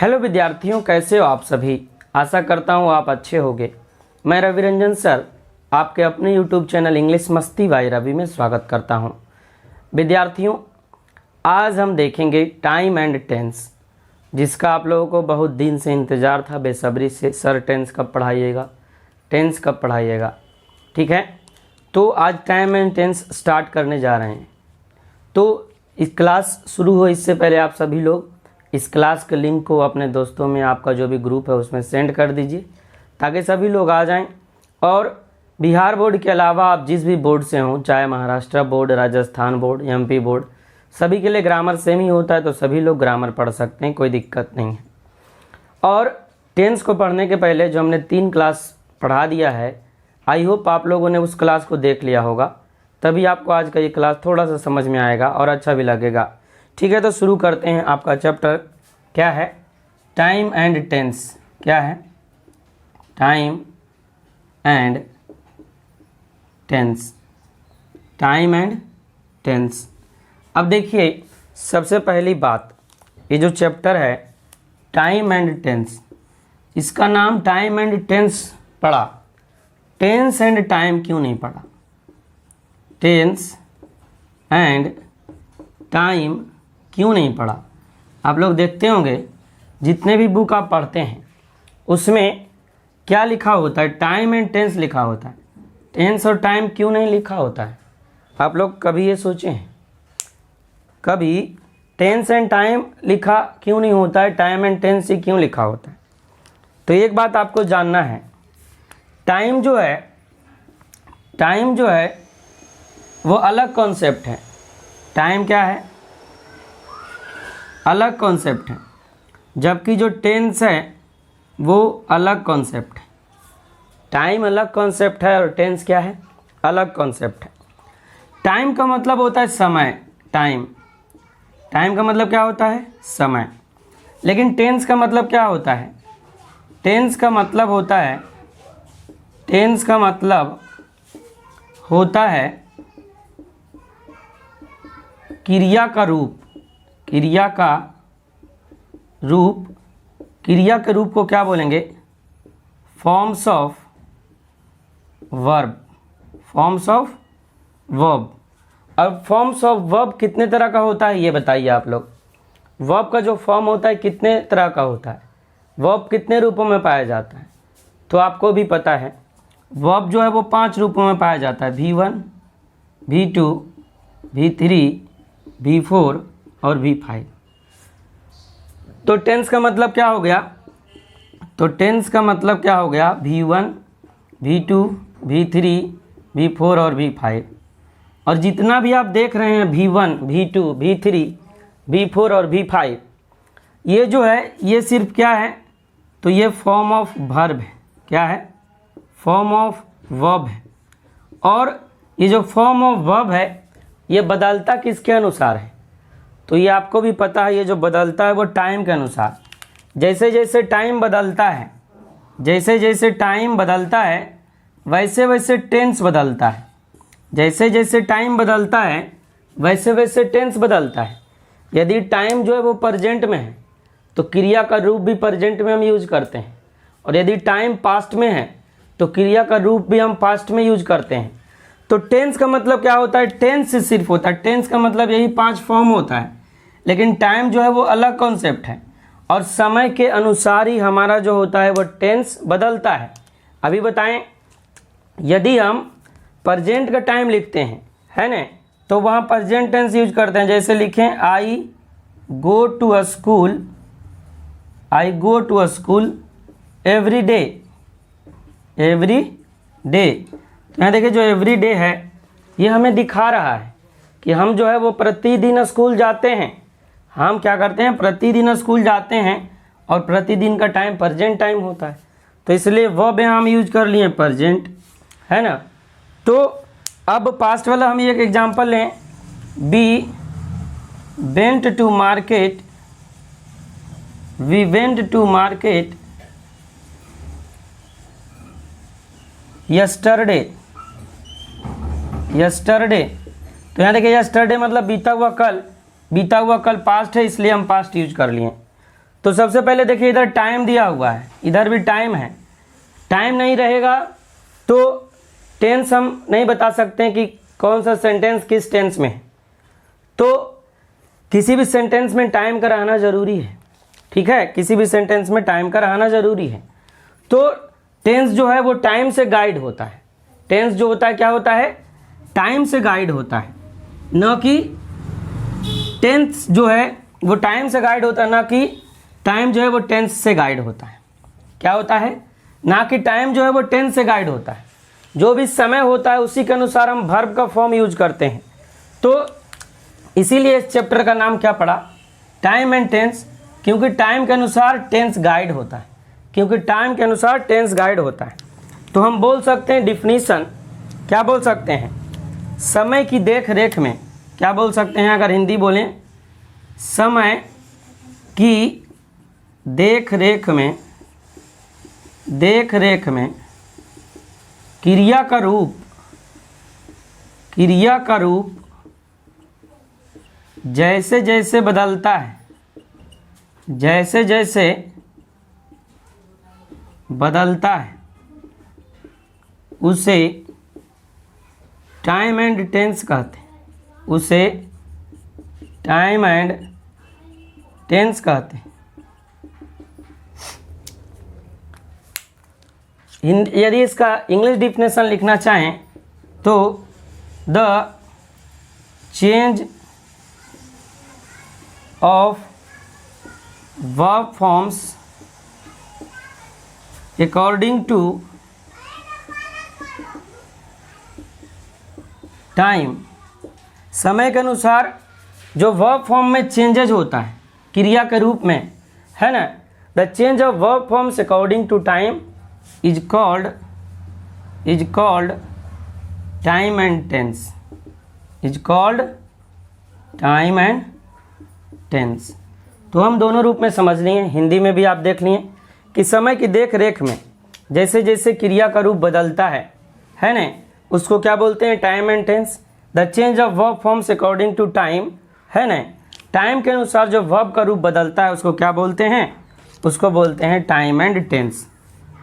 Hello विद्यार्थियों, कैसे हो आप सभी। आशा करता हूँ आप अच्छे होंगे। मैं रवि रंजन सर आपके अपने यूट्यूब चैनल इंग्लिश मस्ती बाय रवि में स्वागत करता हूँ। विद्यार्थियों, आज हम देखेंगे टाइम एंड टेंस, जिसका आप लोगों को बहुत दिन से इंतज़ार था बेसब्री से। सर टेंस कब पढ़ाइएगा, टेंस कब पढ़ाइएगा। ठीक है, तो आज टाइम एंड टेंस स्टार्ट करने जा रहे हैं। तो इस क्लास शुरू हो इससे पहले आप सभी लोग इस क्लास के लिंक को अपने दोस्तों में, आपका जो भी ग्रुप है उसमें सेंड कर दीजिए, ताकि सभी लोग आ जाएं। और बिहार बोर्ड के अलावा आप जिस भी बोर्ड से हों, चाहे Maharashtra board, Rajasthan board, MP board, सभी के लिए ग्रामर सेम ही होता है, तो सभी लोग ग्रामर पढ़ सकते हैं, कोई दिक्कत नहीं है। और टेंस को पढ़ने के पहले जो हमने 3 क्लास पढ़ा दिया है, आई होप आप लोगों ने उस क्लास को देख लिया होगा, तभी आपको आज का ये क्लास थोड़ा सा समझ में आएगा और अच्छा भी लगेगा। ठीक है, तो शुरू करते हैं। आपका चैप्टर क्या है? Time and tense. क्या है? Time and tense. Time and tense. अब देखिए, सबसे पहली बात, ये जो चैप्टर है टाइम एंड टेंस, इसका नाम टाइम एंड टेंस पढ़ा, टेंस एंड टाइम क्यों नहीं पढ़ा? टेंस एंड टाइम क्यों नहीं पढ़ा? आप लोग देखते होंगे जितने भी बुक आप पढ़ते हैं उसमें क्या लिखा होता है? टाइम एंड टेंस लिखा होता है। टेंस और टाइम क्यों नहीं लिखा होता है? आप लोग कभी ये सोचे हैं? कभी टेंस एंड टाइम लिखा क्यों नहीं होता है? टाइम एंड टेंस ही क्यों लिखा होता है? तो एक बात आपको जानना है, टाइम जो है वो अलग कॉन्सेप्ट है। टाइम क्या है? अलग कॉन्सेप्ट है, जबकि जो टेंस है वो अलग कॉन्सेप्ट है। टाइम अलग कॉन्सेप्ट है और टेंस क्या है? अलग कॉन्सेप्ट है। टाइम का मतलब होता है समय। टाइम का मतलब क्या होता है? समय। लेकिन टेंस का मतलब क्या होता है? टेंस का मतलब होता है क्रिया का रूप। क्रिया के रूप को क्या बोलेंगे? Forms of verb. Forms of verb. अब फॉर्म्स ऑफ वर्ब कितने तरह का होता है ये बताइए आप लोग। वर्ब का जो फॉर्म होता है कितने तरह का होता है? वर्ब कितने रूपों में पाया जाता है? तो आपको भी पता है, वर्ब जो है वो 5 रूपों में पाया जाता है। V1, V2, V3, V4 और V5। तो टेंस का मतलब क्या हो गया? V1, V2, V3, V4 और V5। और जितना भी आप देख रहे हैं V1, V2, V3, V4 और V5, ये जो है ये सिर्फ क्या है? तो ये फॉर्म ऑफ वर्ब है। क्या है? फॉर्म ऑफ वर्ब है। और ये जो फॉर्म ऑफ वर्ब है ये बदलता किसके अनुसार है? तो ये आपको भी पता है, ये जो बदलता है वो टाइम के अनुसार। जैसे जैसे टाइम बदलता है, वैसे वैसे टेंस बदलता है। जैसे जैसे टाइम बदलता है वैसे वैसे टेंस बदलता है। यदि टाइम जो है वो प्रेजेंट में है तो क्रिया का रूप भी प्रेजेंट में हम यूज करते हैं, और यदि टाइम पास्ट में है तो क्रिया का रूप भी हम पास्ट में यूज करते हैं। तो टेंस का मतलब क्या होता है? टेंस सिर्फ होता है, टेंस का मतलब यही 5 फॉर्म होता है। लेकिन टाइम जो है वो अलग कॉन्सेप्ट है, और समय के अनुसार ही हमारा जो होता है वो टेंस बदलता है। अभी बताएं, यदि हम प्रेजेंट का टाइम लिखते हैं, है ना, तो वहाँ प्रेजेंट टेंस यूज करते हैं। जैसे लिखें I go to a school every day. तो यहाँ देखिए, जो एवरी डे है ये हमें दिखा रहा है कि हम जो है वो प्रतिदिन स्कूल जाते हैं। हम क्या करते हैं? प्रतिदिन स्कूल जाते हैं, और प्रतिदिन का टाइम प्रेजेंट टाइम होता है, तो इसलिए वर्ब हम यूज कर लिए प्रेजेंट, है ना। तो अब पास्ट वाला हम एक एग्जांपल लें। We went to market yesterday. तो यहाँ देखिए, यस्टरडे मतलब बीता हुआ कल पास्ट है, इसलिए हम पास्ट यूज कर लिए। तो सबसे पहले देखिए इधर टाइम दिया हुआ है, इधर भी टाइम है। टाइम नहीं रहेगा तो टेंस हम नहीं बता सकते हैं कि कौन सा सेंटेंस किस टेंस में है। तो किसी भी सेंटेंस में टाइम का रहना ज़रूरी है, ठीक है, किसी भी सेंटेंस में टाइम का रहना ज़रूरी है। तो टेंस जो है वो टाइम से गाइड होता है। टेंस जो होता है क्या होता है, टाइम से गाइड होता है, न कि टेंस जो है वो टाइम से गाइड होता है, ना कि टाइम जो है वो टेंस से गाइड होता है। क्या होता है, ना कि टाइम जो है वो टेंस से गाइड होता है। जो भी समय होता है उसी के अनुसार हम वर्ब का फॉर्म यूज करते हैं। तो इसीलिए इस चैप्टर का नाम क्या पड़ा, टाइम एंड टेंस, क्योंकि टाइम के अनुसार टेंस गाइड होता है, क्योंकि टाइम के अनुसार टेंस गाइड होता है। तो हम बोल सकते हैं डिफिनीशन, क्या बोल सकते हैं, समय की देख रेख में, क्या बोल सकते हैं अगर हिंदी बोलें, समय की देख रेख में, देख रेख में क्रिया का रूप, क्रिया का रूप जैसे जैसे बदलता है, जैसे जैसे बदलता है उसे टाइम एंड टेंस कहते हैं, उसे टाइम एंड टेंस कहते हैं। यदि इसका इंग्लिश डिफिनेशन लिखना चाहें तो the change of verb forms according to time, समय के अनुसार जो वर्ब फॉर्म में चेंजेज होता है क्रिया के रूप में, है ना, the change of verb forms according to time is called time and tense, is called time and tense। तो हम दोनों रूप में समझ लिए, हिंदी में भी आप देख लिए कि समय की देख रेख में जैसे जैसे क्रिया का रूप बदलता है ना, उसको क्या बोलते हैं, time and tense. The change of verb forms according to time, है ना, टाइम के अनुसार जो वर्ब का रूप बदलता है उसको क्या बोलते हैं, उसको बोलते हैं टाइम एंड टेंस।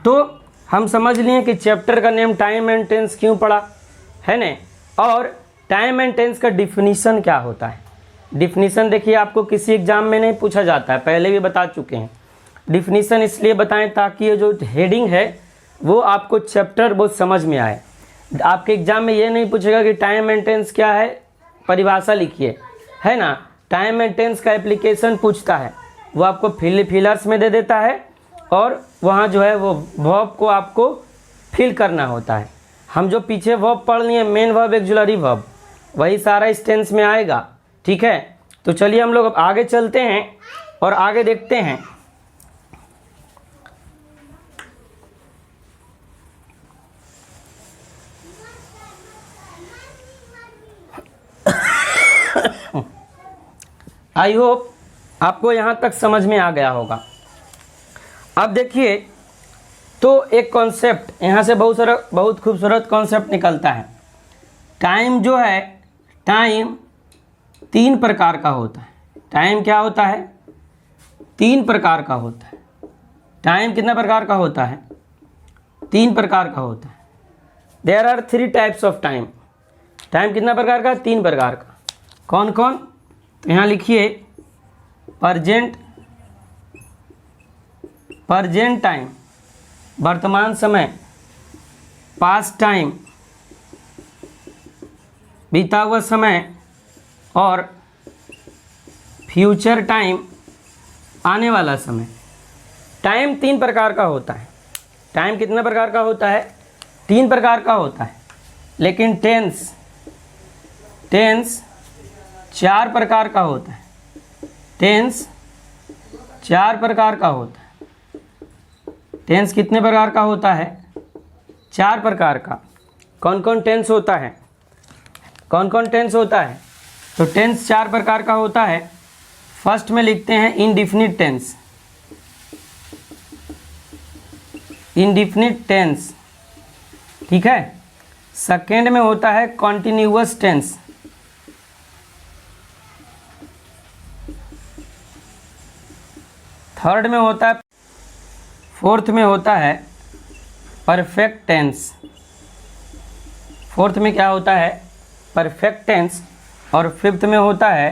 तो हम समझ लिए कि चैप्टर का नेम टाइम एंड टेंस क्यों पड़ा, है ना, और टाइम एंड टेंस का डिफिनीशन क्या होता है। डिफिनीशन देखिए आपको किसी एग्जाम में नहीं पूछा जाता है, पहले भी बता चुके हैं। डिफिनीशन इसलिए बताएं ताकि ये जो हेडिंग है वो आपको चैप्टर बहुत समझ में आए। आपके एग्जाम में ये नहीं पूछेगा कि टाइम एंड टेंस क्या है, परिभाषा लिखिए, है ना। टाइम एंड टेंस का एप्लीकेशन पूछता है, वो आपको फिलर्स में दे देता है और वहाँ जो है वो वर्ब को आपको फिल करना होता है। हम जो पीछे वर्ब पढ़ लिए, मेन वर्ब ऑक्सिलरी वर्ब, वही सारा इस टेंस में आएगा, ठीक है। तो चलिए हम लोग अब आगे चलते हैं और आगे देखते हैं। आई होप आपको यहाँ तक समझ में आ गया होगा। अब देखिए, तो एक कॉन्सेप्ट यहाँ से बहुत खूबसूरत कॉन्सेप्ट निकलता है। टाइम जो है, टाइम 3 प्रकार का होता है। टाइम क्या होता है, 3 प्रकार का होता है। टाइम कितना प्रकार का होता है, 3 प्रकार का होता है। There are 3 types of time. Time कितना प्रकार का, 3 प्रकार का। कौन कौन, तो यहाँ लिखिए, प्रेजेंट टाइम वर्तमान समय, पास्ट टाइम बीता हुआ समय, और फ्यूचर टाइम आने वाला समय। टाइम 3 प्रकार का होता है। टाइम कितना प्रकार का होता है, 3 प्रकार का होता है। लेकिन टेंस 4 प्रकार का होता है। टेंस 4 प्रकार का होता है। टेंस कितने प्रकार का होता है, 4 प्रकार का। कौन कौन टेंस होता है, कौन कौन टेंस होता है, तो टेंस 4 प्रकार का होता है। फर्स्ट में लिखते हैं इंडिफिनिट टेंस, इंडिफिनिट टेंस, ठीक है। सेकेंड में होता है कॉन्टिन्यूअस टेंस, थर्ड में होता है, फोर्थ में होता है परफेक्ट टेंस। फोर्थ में क्या होता है? Perfect tense. और फिफ्थ में होता है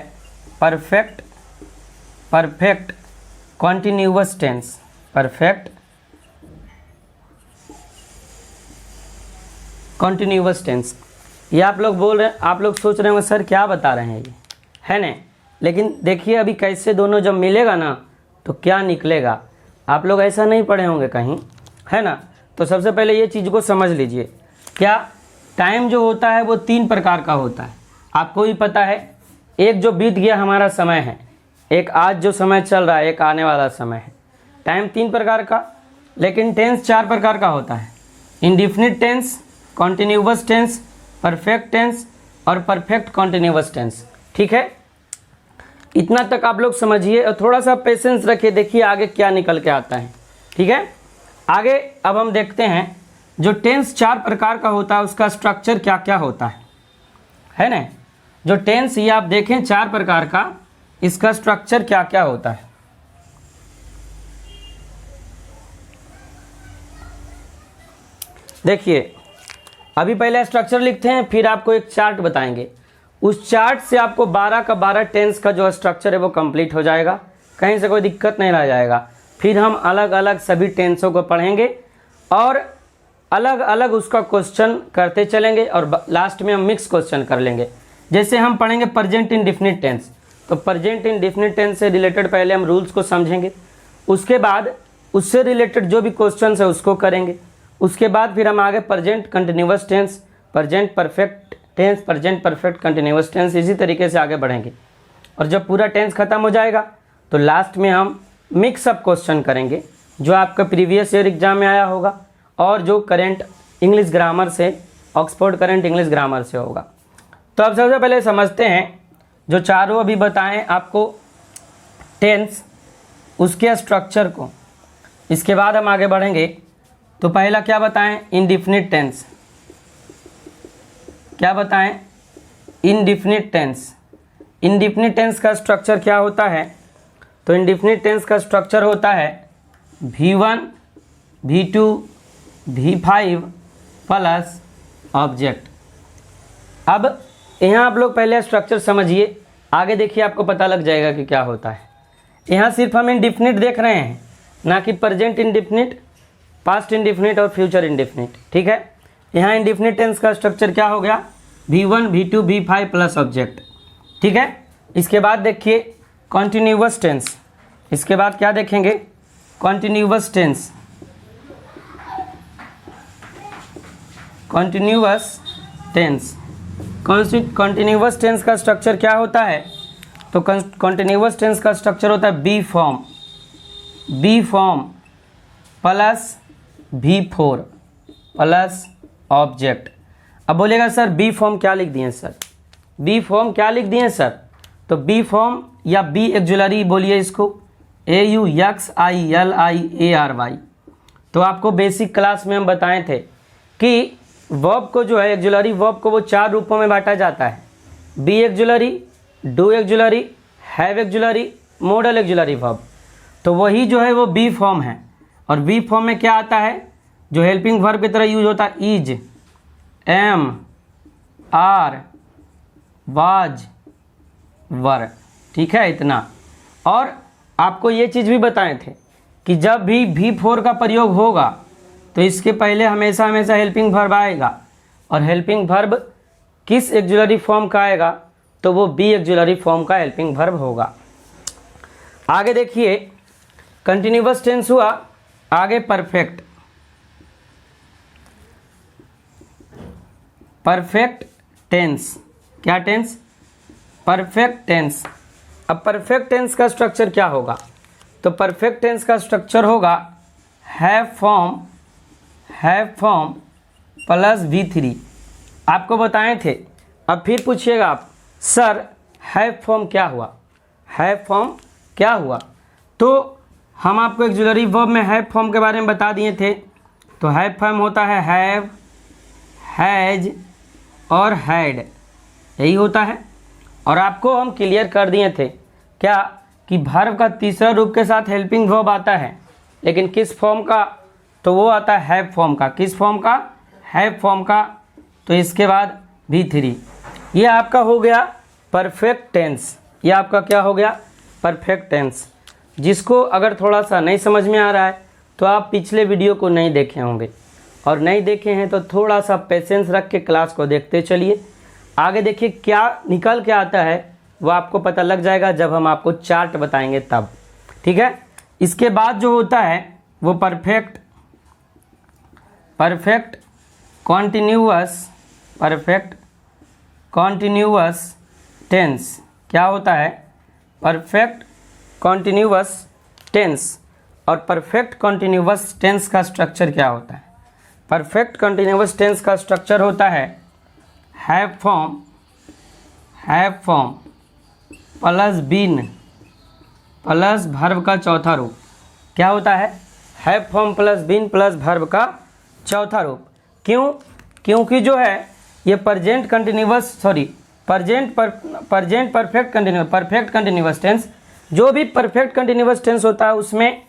perfect continuous tense. Perfect continuous tense. ये आप लोग बोल रहे हैं, आप लोग सोच रहे होंगे सर क्या बता रहे हैं ये, है ना? लेकिन देखिए अभी कैसे दोनों जब मिलेगा ना तो क्या निकलेगा। आप लोग ऐसा नहीं पढ़े होंगे कहीं, है ना? तो सबसे पहले ये चीज़ को समझ लीजिए, क्या टाइम जो होता है वो 3 प्रकार का होता है। आपको भी पता है, एक जो बीत गया हमारा समय है, एक आज जो समय चल रहा है, एक आने वाला समय है। टाइम 3 प्रकार का, लेकिन टेंस 4 प्रकार का होता है। Indefinite tense, continuous tense, perfect tense और परफेक्ट कॉन्टिन्यूअस टेंस। ठीक है, इतना तक आप लोग समझिए और थोड़ा सा पेशेंस रखिए, देखिए आगे क्या निकल के आता है। ठीक है, आगे अब हम देखते हैं जो टेंस 4 प्रकार का होता है उसका स्ट्रक्चर क्या क्या होता है ना? जो टेंस ये आप देखें 4 प्रकार का, इसका स्ट्रक्चर क्या क्या होता है। देखिए अभी पहले स्ट्रक्चर लिखते हैं, फिर आपको एक चार्ट बताएंगे। उस चार्ट से आपको 12 का 12 टेंस का जो स्ट्रक्चर है वो कंप्लीट हो जाएगा, कहीं से कोई दिक्कत नहीं रह जाएगा। फिर हम अलग अलग सभी टेंसों को पढ़ेंगे और अलग अलग उसका क्वेश्चन करते चलेंगे और लास्ट में हम मिक्स क्वेश्चन कर लेंगे। जैसे हम पढ़ेंगे प्रेजेंट इंडेफिनिट टेंस, तो प्रेजेंट इंडेफिनिट टेंस से रिलेटेड पहले हम रूल्स को समझेंगे, उसके बाद उससे रिलेटेड जो भी क्वेश्चन है उसको करेंगे। उसके बाद फिर हम आगे present continuous tense, present perfect tense, present perfect continuous tense, इसी तरीके से आगे बढ़ेंगे। और जब पूरा टेंस खत्म हो जाएगा तो लास्ट में हम मिक्स अप क्वेश्चन करेंगे, जो आपका प्रीवियस ईयर एग्जाम में आया होगा और जो करेंट इंग्लिश ग्रामर से, ऑक्सफोर्ड करेंट इंग्लिश ग्रामर से होगा। तो अब सबसे पहले समझते हैं जो चारों अभी बताएं आपको टेंस, उसके स्ट्रक्चर को। इसके बाद हम आगे बढ़ेंगे। तो पहला क्या बताएं? Indefinite tense. क्या बताएं? Indefinite tense. इंडेफिनिट टेंस का स्ट्रक्चर क्या होता है? तो इंडेफिनिट टेंस का स्ट्रक्चर होता है V1 V2 V5 plus object. अब यहाँ आप लोग पहले स्ट्रक्चर समझिए, आगे देखिए आपको पता लग जाएगा कि क्या होता है। यहाँ सिर्फ हम इंडेफिनिट देख रहे हैं, ना कि प्रेजेंट इंडेफिनिट, पास्ट इंडेफिनिट और फ्यूचर इंडेफिनिट। ठीक है, यहाँ इंडेफिनिट टेंस का स्ट्रक्चर क्या हो गया? V1 V2 V5 plus object. ठीक है, इसके बाद देखिए कॉन्टिन्यूअस टेंस। इसके बाद क्या देखेंगे? Continuous tense. Continuous tense, continuous tense का स्ट्रक्चर क्या होता है? तो कॉन्टिन्यूअस टेंस का स्ट्रक्चर होता है be form plus V4 plus object. अब बोलेगा सर बी फॉर्म क्या लिख दिए सर? बी फॉर्म क्या लिख दिए सर? तो बी फॉर्म या बी एक्जुलरी बोलिए इसको, AUXILIARY। तो आपको बेसिक क्लास में हम बताए थे कि वर्ब को जो है एक्जुलरी वर्ब को वो 4 रूपों में बांटा जाता है। Be auxiliary, do auxiliary, have auxiliary, modal auxiliary verb. तो वही जो है वो बी फॉर्म है। और बी फॉर्म में क्या आता है? जो हेल्पिंग वर्ब की तरह यूज होता है, इज, एम, आर, वाज, वर। ठीक है, इतना। और आपको ये चीज़ भी बताए थे कि जब भी V4 का प्रयोग होगा तो इसके पहले हमेशा हेल्पिंग वर्ब आएगा, और हेल्पिंग वर्ब किस एक्जुलरी फॉर्म का आएगा? तो वो बी एक्जुलरी फॉर्म का हेल्पिंग वर्ब होगा। आगे देखिए कंटिन्यूअस टेंस हुआ, आगे परफेक्ट टेंस। क्या टेंस? Perfect tense. अब परफेक्ट टेंस का स्ट्रक्चर क्या होगा? तो परफेक्ट टेंस का स्ट्रक्चर होगा हैव फॉर्म प्लस V3। आपको बताए थे। अब फिर पूछिएगा आप, सर हैव फॉर्म क्या हुआ? हैव फॉर्म क्या हुआ? तो हम आपको एक्जुलरी वर्ब में हैव फॉर्म के बारे में बता दिए थे। तो हैव फॉर्म होता है हैव, हैज और हैड, यही होता है। और आपको हम क्लियर कर दिए थे क्या कि वर्ब का तीसरा रूप के साथ हेल्पिंग वर्ब आता है, लेकिन किस फॉर्म का, तो वो आता है हैव फॉर्म का। किस फॉर्म का? हैव फॉर्म का। तो इसके बाद V3, ये आपका हो गया परफेक्ट टेंस। ये आपका क्या हो गया? Perfect tense. जिसको अगर थोड़ा सा नहीं समझ में आ रहा है तो आप पिछले वीडियो को नहीं देखे होंगे, और नहीं देखे हैं तो थोड़ा सा पेशेंस रख के क्लास को देखते चलिए। आगे देखिए क्या निकल के आता है, वो आपको पता लग जाएगा जब हम आपको चार्ट बताएंगे तब, ठीक है। इसके बाद जो होता है वो परफेक्ट कॉन्टिन्यूअस टेंस। क्या होता है? Perfect continuous tense. और परफेक्ट कॉन्टिन्यूअस टेंस का स्ट्रक्चर क्या होता है? परफेक्ट कॉन्टिन्यूअस टेंस का स्ट्रक्चर होता है have form plus been plus verb का चौथा रूप। क्या होता है? Have form plus been plus verb का चौथा रूप। क्यों? क्योंकि जो है ये परफेक्ट कंटिन्यूअस टेंस, जो भी परफेक्ट कंटिन्यूअस टेंस होता है उसमें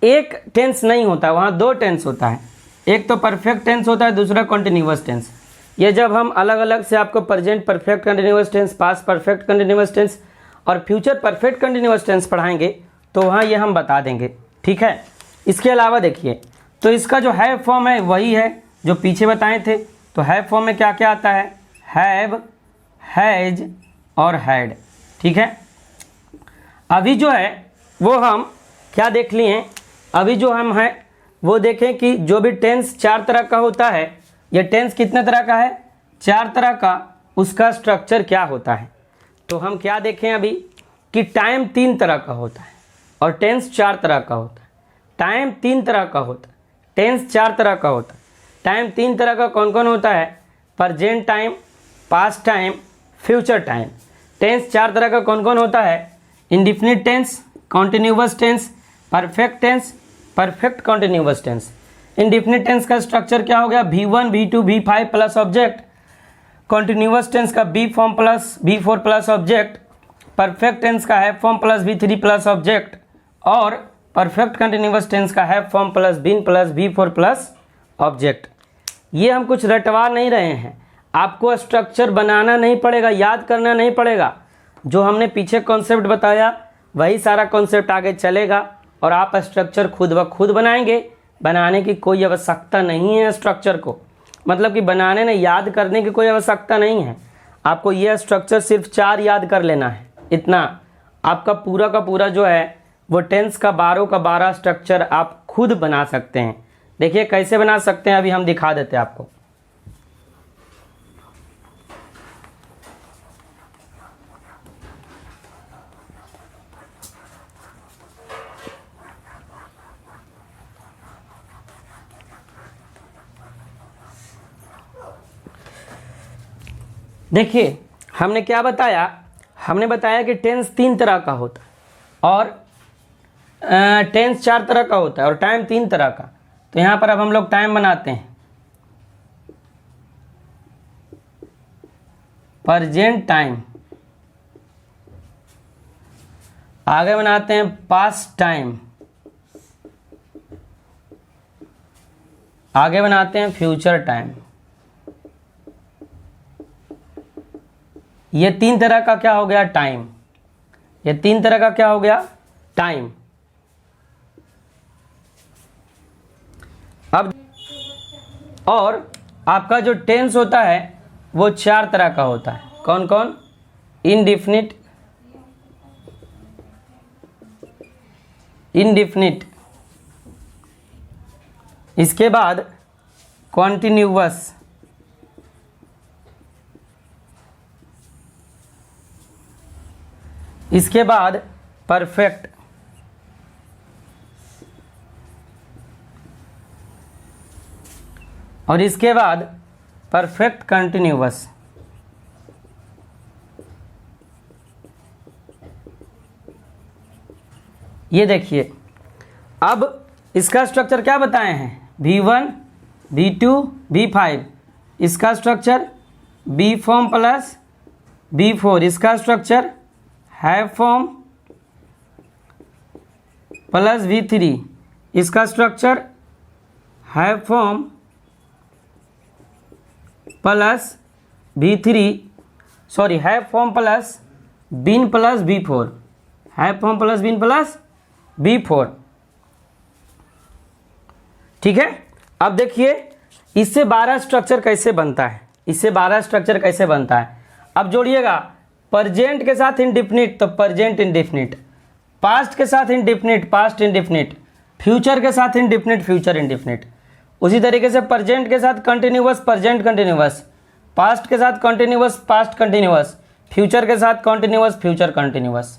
एक टेंस नहीं होता, वहाँ दो टेंस होता है। एक तो परफेक्ट टेंस होता है, दूसरा कंटिन्यूअस टेंस। ये जब हम अलग अलग से आपको present perfect continuous tense, past perfect continuous tense और फ्यूचर परफेक्ट कंटिन्यूअस टेंस पढ़ाएंगे तो वहाँ ये हम बता देंगे, ठीक है। इसके अलावा देखिए, तो इसका जो हैव फॉर्म है वही है जो पीछे बताए थे। तो हैव फॉर्म में क्या क्या आता है? हैव, हैज और हैड, ठीक है। अभी जो है वो हम क्या देख लिए हैं, अभी जो हम हैं वो देखें कि जो भी टेंस 4 तरह का होता है, ये टेंस कितने तरह का है? 4 तरह का। उसका स्ट्रक्चर क्या होता है? तो हम क्या देखें अभी कि टाइम 3 तरह का होता है और टेंस 4 तरह का होता है। टाइम 3 तरह का होता है, टेंस 4 तरह का होता है। टाइम 3 तरह का कौन कौन होता है? Present time, past time, future time. Tense 4 तरह का कौन कौन होता है? Indefinite tense, continuous tense, perfect tense, perfect continuous tense. Indefinite tense का स्ट्रक्चर क्या हो गया? V1, V2, V5 plus object. Continuous tense का B form plus V4 plus object. Perfect tense का have form plus V3 plus object. और perfect continuous tense का have form plus been plus V4 plus object. ये हम कुछ रटवा नहीं रहे हैं, आपको स्ट्रक्चर बनाना नहीं पड़ेगा, याद करना नहीं पड़ेगा। जो हमने पीछे कॉन्सेप्ट बताया वही सारा कॉन्सेप्ट आगे चलेगा और आप स्ट्रक्चर खुद ब खुद बनाएंगे। बनाने की कोई आवश्यकता नहीं है स्ट्रक्चर को, मतलब कि बनाने में याद करने की कोई आवश्यकता नहीं है। आपको यह स्ट्रक्चर सिर्फ 4 याद कर लेना है, इतना। आपका पूरा का पूरा जो है वो टेंस का 12 का 12 स्ट्रक्चर आप खुद बना सकते हैं। देखिए कैसे बना सकते हैं, अभी हम दिखा देते हैं आपको। देखिए हमने क्या बताया, हमने बताया कि टेंस 3 तरह का होता है और टेंस 4 तरह का होता है और टाइम 3 तरह का। तो यहाँ पर अब हम लोग टाइम बनाते हैं। प्रेजेंट टाइम, आगे बनाते हैं पास्ट टाइम, आगे बनाते हैं फ्यूचर टाइम। ये 3 तरह का क्या हो गया? टाइम। ये 3 तरह का क्या हो गया? टाइम। अब और आपका जो टेंस होता है वो 4 तरह का होता है। कौन कौन? इंडिफिनिट, इसके बाद कॉन्टिन्यूअस, इसके बाद परफेक्ट, और इसके बाद परफेक्ट कंटिन्यूअस। ये देखिए अब इसका स्ट्रक्चर क्या बताए हैं? V1, V2, V5। इसका structure B form plus B4। इसका structure have form plus V3, इसका structure have form plus V3, sorry have form plus been plus B4, have form plus been plus B4। ठीक है, अब देखिए इससे 12 structure कैसे बनता है, इससे 12 स्ट्रक्चर कैसे बनता है। अब जोड़िएगा, प्रेजेंट के साथ इंडेफिनिट तो प्रेजेंट इंडेफिनिट, पास्ट के साथ इंडेफिनिट पास्ट इंडेफिनिट, फ्यूचर के साथ इंडेफिनिट फ्यूचर इंडेफिनिट। उसी तरीके से प्रेजेंट के साथ कंटिन्यूअस प्रेजेंट कंटिन्यूअस, पास्ट के साथ कंटिन्यूअस पास्ट कंटिन्यूअस, फ्यूचर के साथ कंटिन्यूअस फ्यूचर कंटिन्यूअस।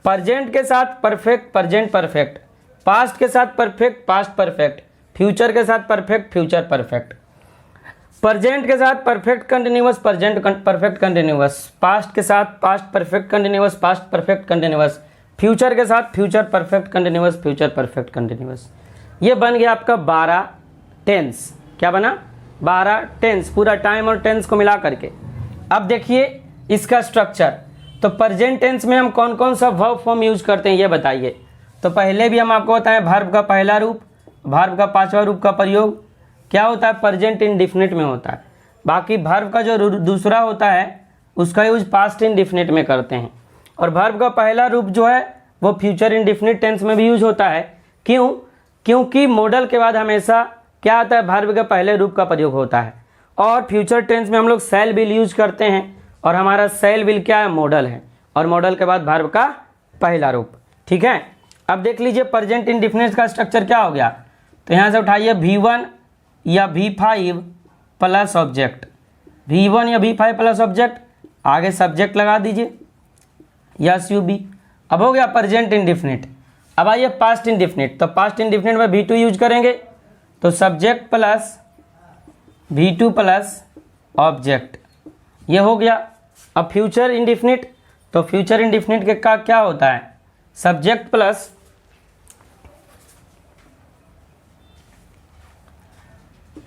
प्रेजेंट के साथ परफेक्ट प्रेजेंट परफेक्ट, पास्ट के साथ परफेक्ट पास्ट परफेक्ट, फ्यूचर के साथ परफेक्ट फ्यूचर परफेक्ट। प्रेजेंट के साथ perfect continuous present perfect continuous, past के साथ past perfect continuous past perfect continuous, future के साथ future perfect continuous future perfect continuous. ये बन गया आपका 12 टेंस। क्या बना? 12 टेंस, पूरा टाइम और टेंस को मिला करके। अब देखिए इसका स्ट्रक्चर, तो प्रेजेंट टेंस में हम कौन कौन सा वर्ब फॉर्म यूज करते हैं ये बताइए। तो पहले भी हम आपको बताएं, वर्ब का पहला रूप, वर्ब का पांचवा रूप का प्रयोग क्या होता है? प्रेजेंट इंडेफिनिट में होता है। बाकी वर्ब का जो दूसरा होता है उसका यूज पास्ट इंडेफिनिट में करते हैं, और वर्ब का पहला रूप जो है वो फ्यूचर इंडेफिनिट टेंस में भी यूज होता है। क्यों? क्योंकि मॉडल के बाद हमेशा क्या आता है? वर्ब के पहले रूप का प्रयोग होता है। और फ्यूचर टेंस में हम लोग शैल विल यूज करते हैं, और हमारा शैल विल क्या है? मॉडल है, और मॉडल के बाद वर्ब का पहला रूप। ठीक है, अब देख लीजिए प्रेजेंट इंडेफिनिट का स्ट्रक्चर क्या हो गया। तो यहाँ से उठाइए V1 या V5 प्लस ऑब्जेक्ट, V1 या V5 प्लस ऑब्जेक्ट, आगे सब्जेक्ट लगा दीजिए यस यू बी। अब हो गया प्रेजेंट इंडेफिनिट। अब आइए पास्ट इंडेफिनिट, तो पास्ट इंडेफिनिट में V2 यूज करेंगे, तो subject plus V2 plus object, ये हो गया। अब फ्यूचर इंडेफिनिट, तो फ्यूचर इंडेफिनिट के का क्या होता है? सब्जेक्ट प्लस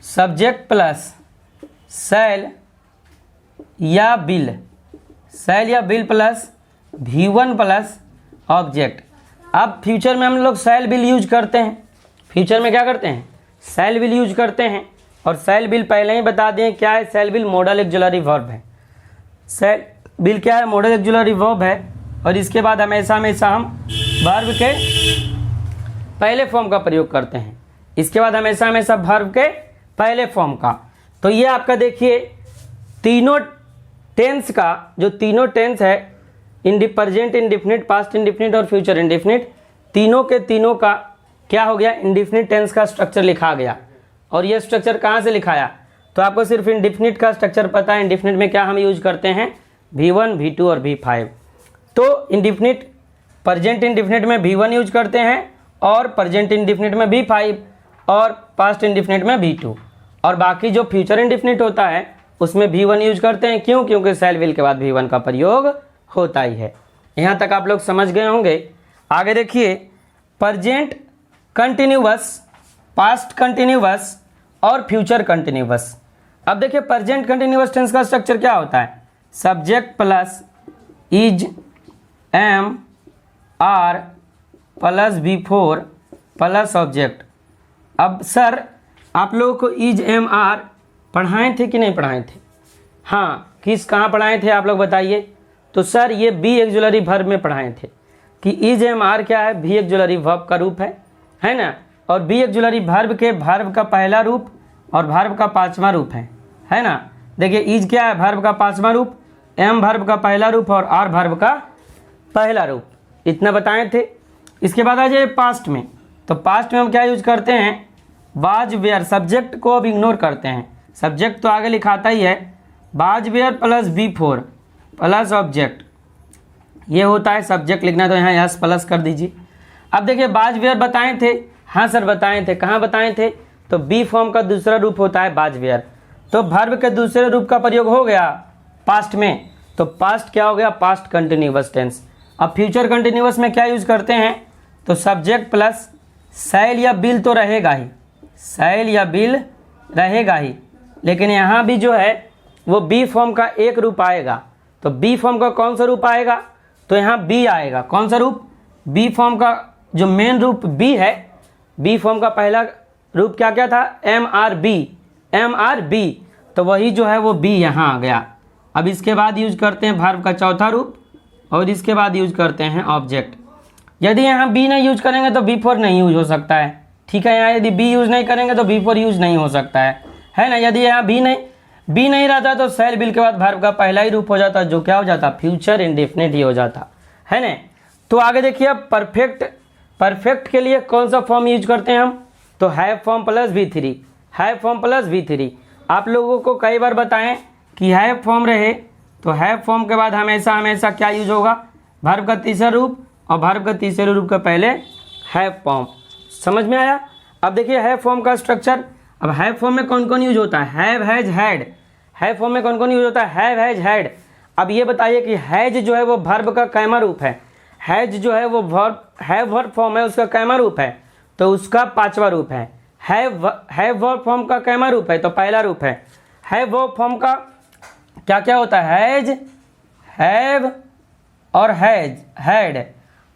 सब्जेक्ट प्लस शैल या बिल, शैल या will plus V1 plus object. अब फ्यूचर में हम लोग शैल बिल यूज करते हैं, फ्यूचर में क्या करते हैं? शैल बिल यूज करते हैं, और शैल बिल पहले ही बता दें क्या है? शैल बिल मॉडल ऑक्सिलरी वर्ब है। शैल बिल क्या है? मॉडल ऑक्सिलरी वर्ब है, और इसके बाद हमेशा हम वर्ब के पहले फॉर्म का प्रयोग करते हैं। इसके बाद हमेशा वर्ब के पहले फॉर्म का। तो ये आपका देखिए तीनों टेंस का, जो तीनों टेंस है, प्रेजेंट इंडेफिनिट पास्ट इंडेफिनिट और फ्यूचर इंडेफिनिट, तीनों के तीनों का क्या हो गया? इंडेफिनिट टेंस का स्ट्रक्चर लिखा गया। और ये स्ट्रक्चर कहाँ से लिखाया? तो आपको सिर्फ इंडेफिनिट का स्ट्रक्चर पता है। इंडेफिनिट में क्या हम यूज करते हैं? V1 V2 और V5। तो इंडेफिनिट प्रेजेंट इंडेफिनिट में V1 यूज करते हैं, और प्रेजेंट इंडेफिनिट में V5, और पास्ट इंडेफिनिट में V2, और बाकी जो फ्यूचर इंडेफिनिट होता है उसमें V1 यूज करते हैं। क्यों? क्योंकि शैल विल के बाद V1 का प्रयोग होता ही है। यहाँ तक आप लोग समझ गए होंगे। आगे देखिए प्रेजेंट कंटिन्यूअस, पास्ट कंटिन्यूअस और फ्यूचर कंटिन्यूअस। अब देखिए प्रेजेंट कंटिन्यूअस टेंस का स्ट्रक्चर क्या होता है? Subject plus is am are plus V4 plus object. अब सर आप लोगों को इज एम आर पढ़ाए थे कि नहीं पढ़ाए थे? हाँ, कहाँ पढ़ाए थे आप लोग बताइए। तो सर ये बी ऑक्सिलरी वर्ब में पढ़ाए थे कि इज एम आर क्या है? बी ऑक्सिलरी वर्ब का रूप है ना। और बी ऑक्सिलरी वर्ब के वर्ब का पहला रूप और वर्ब का पांचवा रूप है ना। देखिए इज क्या है? वर्ब का पांचवा रूप, एम वर्ब का पहला रूप और आर वर्ब का पहला रूप। इतना बताए थे। इसके बाद आ जाए पास्ट में, तो पास्ट में हम क्या यूज करते हैं? Was where. सब्जेक्ट को अब इग्नोर करते हैं, सब्जेक्ट तो आगे लिखाता ही है। Was were plus V4 plus object, ये होता है सब्जेक्ट लिखना, तो यहाँ यस प्लस कर दीजिए। अब देखिए वाज वेयर बताए थे। हाँ सर बताए थे। कहाँ बताए थे? तो बी फॉर्म का दूसरा रूप होता है वाज वेयर। तो वर्ब के दूसरे रूप का प्रयोग हो गया पास्ट में, तो पास्ट क्या हो गया? Past continuous tense. अब फ्यूचर कंटिन्यूअस में क्या यूज करते हैं? तो सब्जेक्ट प्लस शैल या बिल तो रहेगा ही, शैल या बिल रहेगा ही, लेकिन यहाँ भी जो है वो बी फॉर्म का एक रूप आएगा। तो बी फॉर्म का कौन सा रूप आएगा? तो यहाँ बी आएगा। कौन सा रूप? बी फॉर्म का जो मेन रूप बी है, बी फॉर्म का पहला रूप क्या क्या था, MRB, तो वही जो है वो बी यहाँ आ गया। अब इसके बाद यूज करते हैं वर्ब का चौथा रूप, और इसके बाद यूज करते हैं ऑब्जेक्ट। यदि यहाँ बी नहीं यूज करेंगे तो B4 नहीं यूज हो सकता है, ठीक है। यहाँ यदि बी यूज नहीं करेंगे तो B4 यूज नहीं हो सकता है ना। यदि यहाँ बी नहीं रहता तो शैल बिल के बाद वर्ब का पहला ही रूप हो जाता, जो क्या हो जाता, फ्यूचर इंडेफिनिट ही हो जाता है ना। तो आगे देखिए, अब परफेक्ट के लिए कौन सा फॉर्म यूज करते हैं हम, तो have form plus V3, have form plus V3। आप लोगों को कई बार बताएं कि हैव फॉर्म रहे तो हैव फॉर्म के बाद हमेशा क्या यूज होगा, वर्ब का तीसरा रूप, और वर्ब का तीसरे रूप के पहले हैव फॉर्म। समझ में आया। अब देखिए हैव फॉर्म का स्ट्रक्चर। अब हैव फॉर्म में कौन कौन यूज होता है, have, has, had. Have form में कौन कौन यूज होता है, हैव, हैज, हैड। अब ये बताइए कि हैज जो है वो वर्ब का कैमा रूप है, हैज जो है वो हैव वर्ब फॉर्म है, उसका कैमा रूप है, तो उसका पांचवा रूप है। हैव वर्ब फॉर्म का कैमा रूप है तो पहला रूप है। हैव वर्ब फॉर्म का क्या क्या होता है, हैज, हैव और हैज, हैड।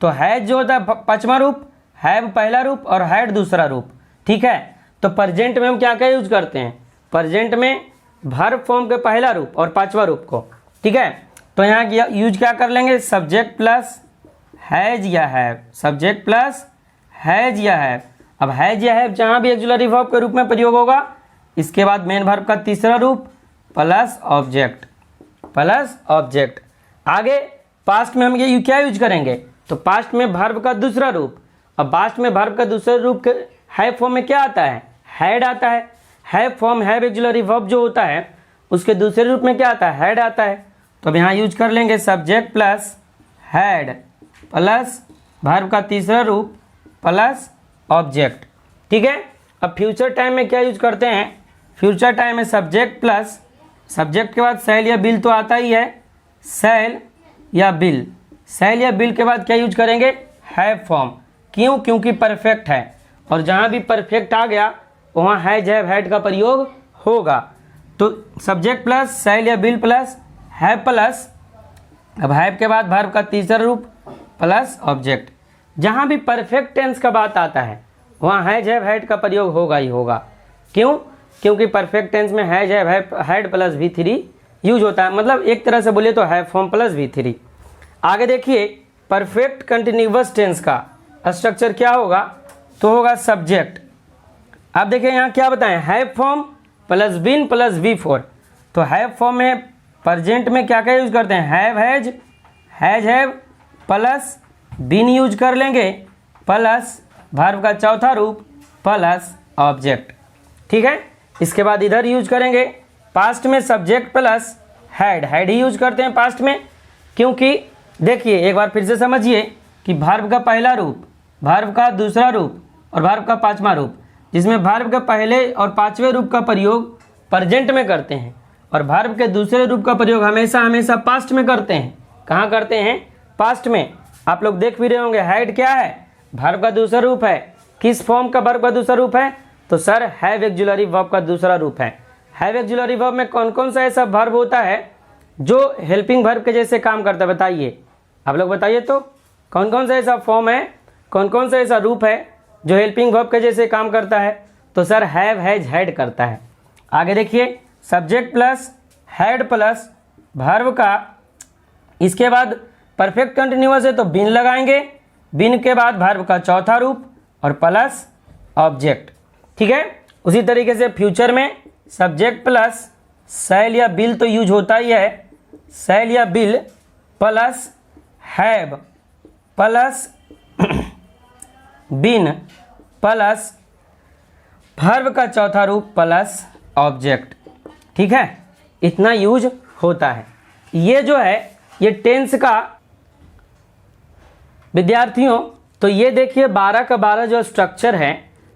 तो हैज जो होता है पांचवा रूप, हैव पहला रूप और हैड दूसरा रूप, ठीक है। तो प्रेजेंट में हम क्या क्या यूज करते हैं, प्रेजेंट में वर्ब फॉर्म के पहला रूप और पांचवा रूप को, ठीक है। तो यहाँ यूज क्या कर लेंगे, सब्जेक्ट प्लस हैज या हैव, सब्जेक्ट प्लस हैज या हैव। अब हैज या हैव जहाँ भी एक्जुलरी वर्ब के रूप में प्रयोग होगा, इसके बाद मेन वर्ब का तीसरा रूप प्लस ऑब्जेक्ट, प्लस ऑब्जेक्ट। आगे पास्ट में हम ये क्या यूज करेंगे, तो पास्ट में वर्ब का दूसरा रूप। अब पास्ट में वर्ब का दूसरा रूप के हैव फॉर्म में क्या आता है, हैड आता है। Have form, have auxiliary verb जो होता है उसके दूसरे रूप में क्या आता है, हैड आता है। तो अब यहाँ यूज कर लेंगे subject plus had plus verb का तीसरा रूप प्लस ऑब्जेक्ट, ठीक है। अब फ्यूचर टाइम में क्या यूज करते हैं, फ्यूचर टाइम में सब्जेक्ट प्लस, सब्जेक्ट के बाद शैल या बिल तो आता ही है, शैल या बिल। शैल या बिल के बाद क्या यूज करेंगे, हैव फॉर्म। क्यों, क्योंकि परफेक्ट है, और जहाँ भी परफेक्ट आ गया वहाँ हैज, हैव, हैड का प्रयोग होगा। तो सब्जेक्ट प्लस शैल या बिल प्लस हैव प्लस, अब हैव के बाद वर्ब का तीसरा रूप प्लस ऑब्जेक्ट। जहाँ भी परफेक्ट टेंस का बात आता है वहाँ हैज, हैव, हैड का प्रयोग होगा ही होगा। क्यों, क्योंकि परफेक्ट टेंस में has, have, had plus V3 use होता है। मतलब एक तरह से बोलिए तो हैव फॉर्म प्लस V3। आगे देखिए, परफेक्ट कंटिन्यूअस टेंस का स्ट्रक्चर क्या होगा, तो होगा सब्जेक्ट। अब देखिए यहाँ क्या बताएं, have form plus been plus V4। तो हैव फॉर्म में प्रेजेंट में क्या क्या यूज करते हैं, have, has, has, have plus been use कर लेंगे प्लस वर्ब का चौथा रूप प्लस ऑब्जेक्ट, ठीक है। इसके बाद इधर यूज करेंगे पास्ट में subject plus had, had he use करते हैं पास्ट में, क्योंकि देखिए एक बार फिर से समझिए कि वर्ब का पहला रूप, वर्ब का दूसरा रूप और वर्ब का पांचवा रूप, जिसमें वर्ब के पहले और पांचवें रूप का प्रयोग प्रेजेंट में करते हैं और वर्ब के दूसरे रूप का प्रयोग हमेशा पास्ट में करते हैं। कहाँ करते हैं, पास्ट में। आप लोग देख भी रहे होंगे हैड क्या है, वर्ब का दूसरा रूप है। किस फॉर्म का वर्ब का दूसरा रूप है, तो सर हैव एक्जुलरी वर्ब का दूसरा रूप है। हैव एक्जुलरी वर्ब में कौन कौन सा ऐसा वर्ब होता है जो हेल्पिंग वर्ब के जैसे काम करता है, बताइए आप लोग, बताइए तो कौन कौन सा ऐसा फॉर्म है, कौन कौन सा ऐसा रूप है जो हेल्पिंग वर्ब के जैसे काम करता है, तो सर हैव, हैज, हैड करता है। आगे देखिए, subject plus had plus verb का, इसके बाद परफेक्ट कंटिन्यूअस है तो बिन लगाएंगे, बिन के बाद वर्ब का चौथा रूप और प्लस ऑब्जेक्ट, ठीक है। उसी तरीके से फ्यूचर में सब्जेक्ट प्लस शैल या बिल तो यूज होता ही है, शैल या will plus have plus been plus verb का चौथा रूप प्लस ऑब्जेक्ट, ठीक है। इतना यूज होता है। ये जो है ये टेंस का विद्यार्थियों, तो ये देखिए 12 का 12 जो स्ट्रक्चर है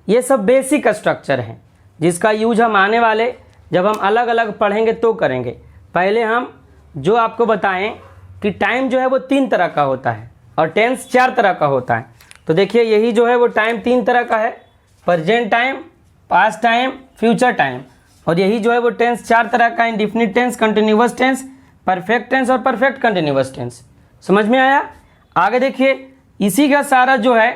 ये सब बेसिक स्ट्रक्चर है, जिसका यूज हम आने वाले जब हम अलग अलग पढ़ेंगे तो करेंगे। पहले हम जो आपको बताएं कि टाइम जो है वो 3 तरह का होता है और टेंस 4 तरह का होता है। तो देखिए यही जो है वो टाइम 3 तरह का है, present time, past time, future time. और यही जो है वो टेंस 4 तरह का, indefinite tense, continuous tense, perfect tense और परफेक्ट कंटिन्यूअस टेंस। समझ में आया। आगे देखिए, इसी का सारा जो है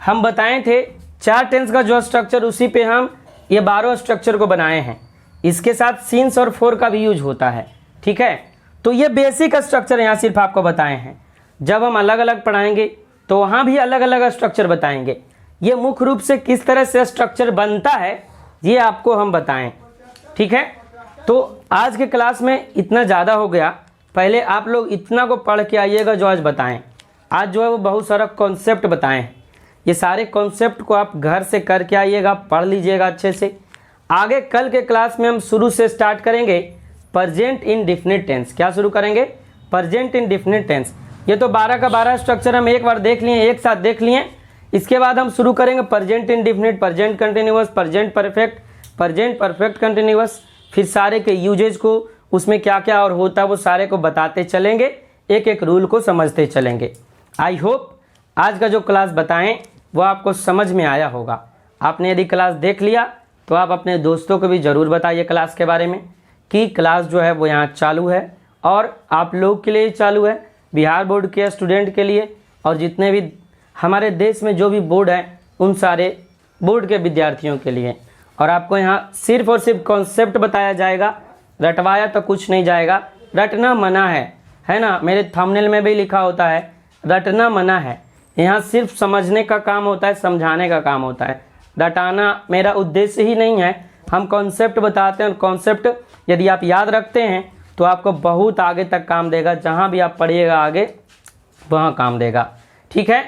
हम बताए थे 4 टेंस का जो स्ट्रक्चर, उसी पे हम ये 12 स्ट्रक्चर को बनाए हैं। इसके साथ सिंस और फॉर का भी यूज होता है, ठीक है। तो ये बेसिक स्ट्रक्चर यहाँ सिर्फ आपको बताए हैं। जब हम अलग अलग पढ़ाएंगे तो वहाँ भी अलग अलग स्ट्रक्चर बताएंगे। ये मुख्य रूप से किस तरह से स्ट्रक्चर बनता है ये आपको हम बताएं, ठीक है। तो आज के क्लास में इतना ज़्यादा हो गया। पहले आप लोग इतना को पढ़ के आइएगा जो आज बताएं। आज जो है वो बहुत सारा कॉन्सेप्ट बताएं हैं। ये सारे कॉन्सेप्ट को आप घर से करके आइएगा, पढ़ लीजिएगा अच्छे से। आगे कल के क्लास में हम शुरू से स्टार्ट करेंगे प्रेजेंट इंडेफिनिट टेंस। क्या शुरू करेंगे? Present indefinite tense. ये तो 12 का 12 स्ट्रक्चर हम एक बार देख लिए, एक साथ देख लिए। इसके बाद हम शुरू करेंगे present indefinite, present continuous, present perfect, present perfect continuous. फिर सारे के यूजेज को, उसमें क्या क्या और होता है वो सारे को बताते चलेंगे, एक एक रूल को समझते चलेंगे। आई होप आज का जो क्लास बताएं वो आपको समझ में आया होगा। आपने यदि क्लास देख लिया तो आप अपने दोस्तों को भी ज़रूर बताइए क्लास के बारे में कि क्लास जो है वो यहाँ चालू है और आप लोग के लिए चालू है, बिहार बोर्ड के स्टूडेंट के लिए और जितने भी हमारे देश में जो भी बोर्ड हैं उन सारे बोर्ड के विद्यार्थियों के लिए। और आपको यहाँ सिर्फ और सिर्फ कॉन्सेप्ट बताया जाएगा, रटवाया तो कुछ नहीं जाएगा। रटना मना है ना। मेरे थंबनेल में भी लिखा होता है रटना मना है। यहाँ सिर्फ समझने का काम होता है, समझाने का काम होता है। रटाना मेरा उद्देश्य ही नहीं है। हम कॉन्सेप्ट बताते हैं और कॉन्सेप्ट यदि आप याद रखते हैं तो आपको बहुत आगे तक काम देगा। जहाँ भी आप पढ़िएगा आगे वहाँ काम देगा, ठीक है।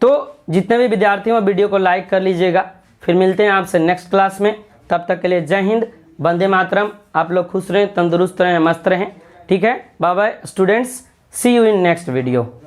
तो जितने भी विद्यार्थी हैं वीडियो को लाइक कर लीजिएगा। फिर मिलते हैं आपसे नेक्स्ट क्लास में। तब तक के लिए जय हिंद, वंदे मातरम। आप लोग खुश रहें, तंदुरुस्त रहें, मस्त रहें, ठीक है। Bye bye students, see you in next video.